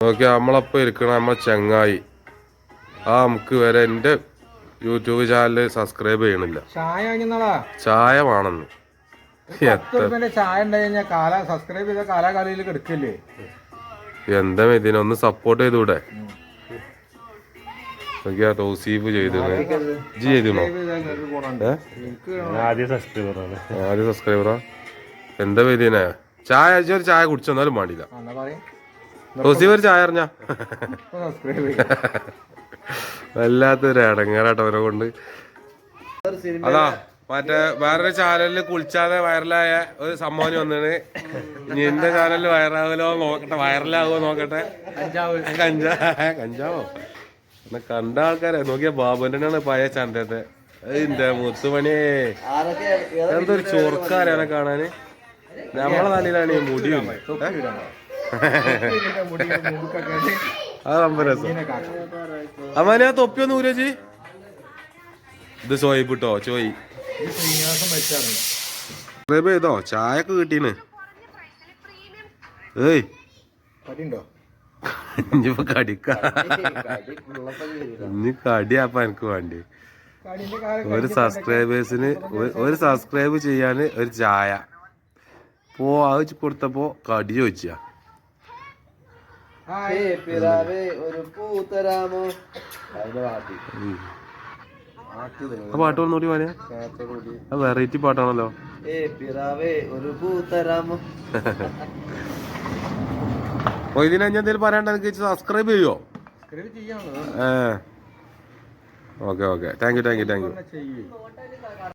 നോക്കിയാ നമ്മളപ്പം ഇരിക്കണ നമ്മളെ ചങ്ങായി നമുക്ക് വരെ എൻ്റെ യൂട്യൂബ് ചാനൽ സബ്സ്ക്രൈബ് ചെയ്യണില്ല. ചായ വേണമെന്ന്. ചായ സബ്സ്ക്രൈബ് ചെയ്ത കാലാകാലിയിൽ കിടക്കില്ലേ? എന്താ ഇതിനൊന്ന് സപ്പോർട്ട് ചെയ്തൂടെ? നോക്കിയാ തൗസീഫ് ചെയ്തിരുന്നു. ജി ചെയ്തിരുന്നോ? ആദ്യ സബ്സ്ക്രൈബറാ. എന്താ ഇതിനെ ചായ ഒരു ചായ കുടിച്ചെന്നാലും പാടില്ല. തൗസീഫ് ഒരു ചായ അറിഞ്ഞ വല്ലാത്തൊരു ഇടങ്ങേറാട്ടോ അവരെ കൊണ്ട്. അതാ മറ്റേ വേറൊരു ചാനലിൽ കുളിച്ചാതെ വൈറലായ ഒരു സംഭവം വന്നിട്ട് ഇനി എന്റെ ചാനലിൽ വൈറലാകലോ നോക്കട്ടെ, വൈറലാകുമോ നോക്കട്ടെ. കഞ്ചാവോ എന്നെ കണ്ട ആൾക്കാരെ നോക്കിയ ബാബുന്റെ പഴയ ചണ്ടത്തെ എന്റെ മുത്തുമണിയേ എന്തൊരു ചൊറുക്കാരാനെ കാണാന്. നമ്മളെ നാട്ടിലാണ് ഈ മുടിയും അത് ரொம்ப രസം. അമ്മാനെ ആ തൊപ്പിയൊന്ന് ഊരേച്ചി. ഇത് ചോയിട്ടോ ചോയി ചെയ്തോ ചായൊക്കെ കിട്ടീന്. ഏയ് ഇനിയിപ്പോ കടിക്ക ഇനി കടിയാപ്പ എനിക്ക് വേണ്ടി. ഒരു സബ്സ്ക്രൈബ് ചെയ്യാന് ഒരു ചായ അത് കൊടുത്തപ്പോ കടി ചോദിച്ചാ. പാട്ട് വന്നോടി പറയാ. വെറൈറ്റി പാട്ടാണല്ലോ. ഇതിനെ എന്തെങ്കിലും പറയാണ്ട് എനിക്ക് സബ്സ്ക്രൈബ് ചെയ്യോ? Okay thank you.